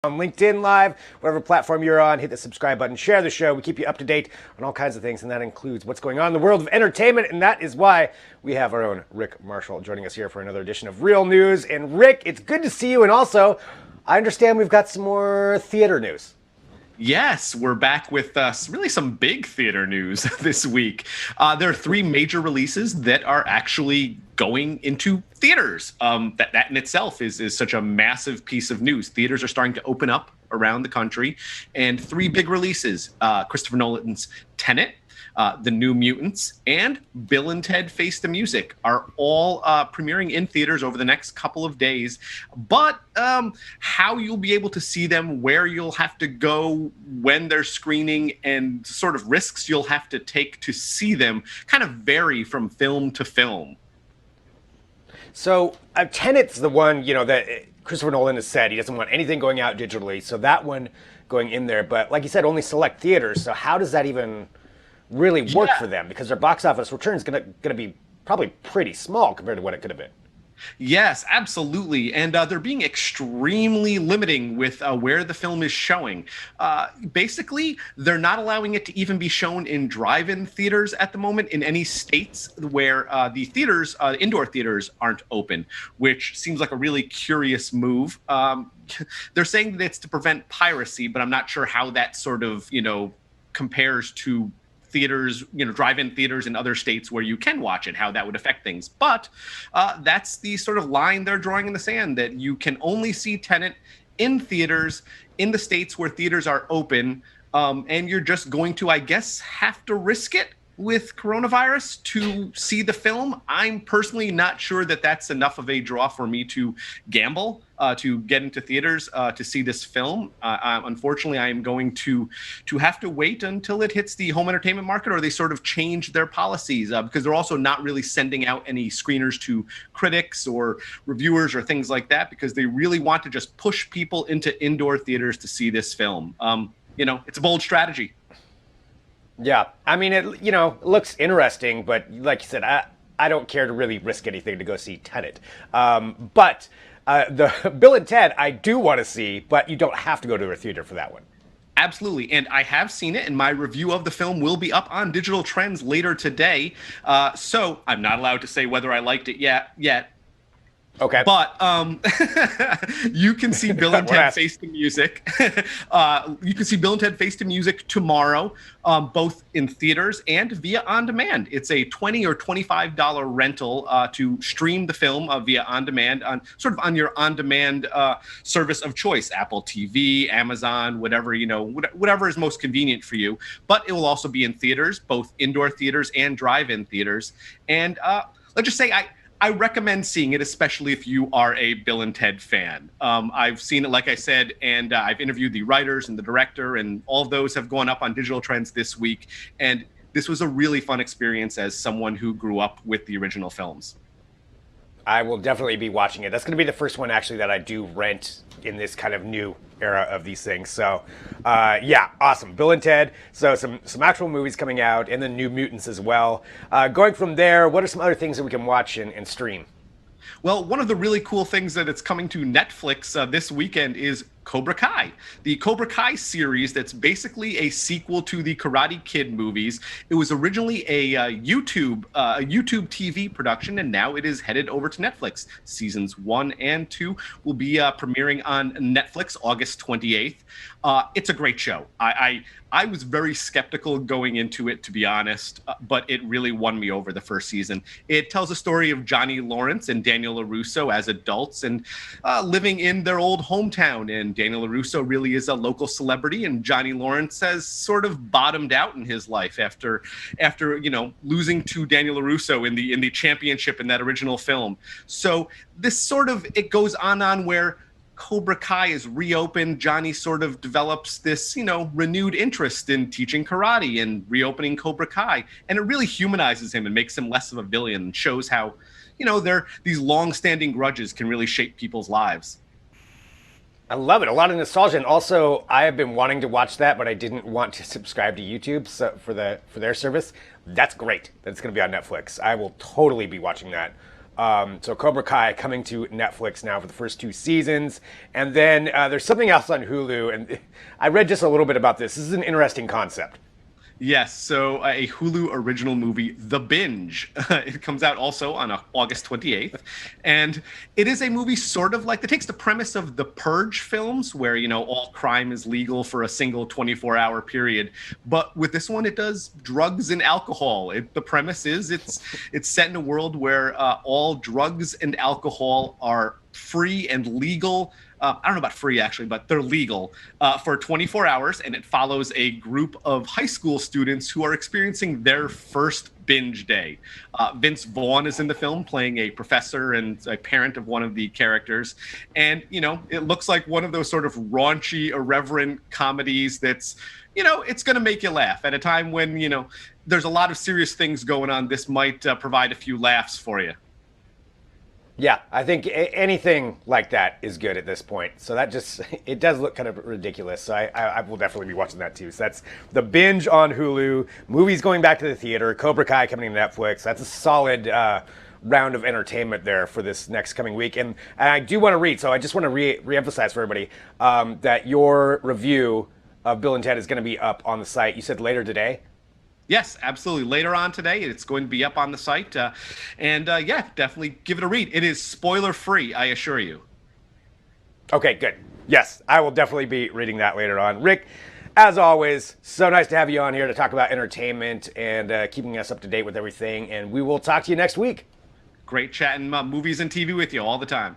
on LinkedIn Live, whatever platform you're on. Hit the subscribe button, share the show. We keep you up to date on all kinds of things, and that includes what's going on in the world of entertainment, and that is why we have our own Rick Marshall joining us here for another edition of Real News. And Rick, it's good to see you, and also, I understand we've got some more theater news. Yes, we're back with really some big theater news this week. There are three major releases that are actually going into theaters. That in itself is such a massive piece of news. Theaters are starting to open up around the country, and three big releases: Christopher Nolan's Tenet, The New Mutants, and Bill and Ted Face the Music are all premiering in theaters over the next couple of days. But how you'll be able to see them, where you'll have to go, when they're screening, and sort of risks you'll have to take to see them kind of vary from film to film. So Tenet's the one, that Christopher Nolan has said he doesn't want anything going out digitally. So that one going in there. But like you said, only select theaters. So how does that even really work for them, because their box office return is going to be probably pretty small compared to what it could have been? Yes, absolutely. And they're being extremely limiting with where the film is showing. Basically, they're not allowing it to even be shown in drive-in theaters at the moment in any states where the theaters, indoor theaters, aren't open, which seems like a really curious move. They're saying that it's to prevent piracy, but I'm not sure how that sort of, compares to theaters, drive-in theaters in other states where you can watch it, how that would affect things. But that's the sort of line they're drawing in the sand, that you can only see Tenet in theaters in the states where theaters are open, and you're just going to, I guess, have to risk it with coronavirus to see the film. I'm personally not sure that that's enough of a draw for me to gamble to get into theaters to see this film. Unfortunately, I am going to have to wait until it hits the home entertainment market, or they sort of change their policies, because they're also not really sending out any screeners to critics or reviewers or things like that, because they really want to just push people into indoor theaters to see this film. It's a bold strategy. Yeah, I mean, it looks interesting, but like you said, I don't care to really risk anything to go see Tenet. But the Bill and Ted, I do want to see, but you don't have to go to a theater for that one. Absolutely, and I have seen it, and my review of the film will be up on Digital Trends later today. So I'm not allowed to say whether I liked it yet. Okay. But you can see Bill and Ted Face the Music. You can see Bill and Ted Face the Music tomorrow, both in theaters and via on demand. It's a $20 or $25 rental to stream the film via on demand, on your on demand service of choice: Apple TV, Amazon, whatever is most convenient for you. But it will also be in theaters, both indoor theaters and drive-in theaters. And let's just say I recommend seeing it, especially if you are a Bill and Ted fan. I've seen it, like I said, and I've interviewed the writers and the director, and all of those have gone up on Digital Trends this week. And this was a really fun experience as someone who grew up with the original films. I will definitely be watching it. That's going to be the first one, actually, that I do rent in this kind of new era of these things. So, yeah, awesome. Bill and Ted. So some actual movies coming out, and then New Mutants as well. Going from there, what are some other things that we can watch and stream? Well, one of the really cool things that it's coming to Netflix this weekend is Cobra Kai. The Cobra Kai series that's basically a sequel to the Karate Kid movies. It was originally a YouTube TV production, and now it is headed over to Netflix. Seasons 1 and 2 will be premiering on Netflix August 28th. It's a great show. I was very skeptical going into it, to be honest, but it really won me over the first season. It tells a story of Johnny Lawrence and Daniel LaRusso as adults and living in their old hometown. And Daniel LaRusso really is a local celebrity, and Johnny Lawrence has sort of bottomed out in his life after losing to Daniel LaRusso in the championship in that original film. So this sort of, it goes on where Cobra Kai is reopened. Johnny sort of develops this, renewed interest in teaching karate and reopening Cobra Kai. And it really humanizes him and makes him less of a villain, and shows how, these long-standing grudges can really shape people's lives. I love it. A lot of nostalgia. And also, I have been wanting to watch that, but I didn't want to subscribe to YouTube for their service. That's great that it's going to be on Netflix. I will totally be watching that So Cobra Kai coming to Netflix now for the first 2 seasons. And then there's something else on Hulu. And I read just a little bit about this. This is an interesting concept. Yes, so a Hulu original movie, The Binge. It comes out also on August 28th. And it is a movie sort of like, it takes the premise of the Purge films, where, all crime is legal for a single 24-hour period. But with this one, it does drugs and alcohol. The premise is it's set in a world where all drugs and alcohol are free and legal. I don't know about free, actually, but they're legal for 24 hours. And it follows a group of high school students who are experiencing their first binge day. Vince Vaughn is in the film playing a professor and a parent of one of the characters. And, it looks like one of those sort of raunchy, irreverent comedies that's, it's going to make you laugh at a time when, there's a lot of serious things going on. This might provide a few laughs for you. Yeah, I think anything like that is good at this point. So it does look kind of ridiculous. So I will definitely be watching that too. So that's The Binge on Hulu, movies going back to the theater, Cobra Kai coming to Netflix. That's a solid round of entertainment there for this next coming week. And I do want to read, so I just want to re-emphasize for everybody that your review of Bill and Ted is going to be up on the site. You said later today? Yes, absolutely. Later on today, it's going to be up on the site. Yeah, definitely give it a read. It is spoiler free, I assure you. Okay, good. Yes, I will definitely be reading that later on. Rick, as always, so nice to have you on here to talk about entertainment and keeping us up to date with everything. And we will talk to you next week. Great chatting movies and TV with you all the time.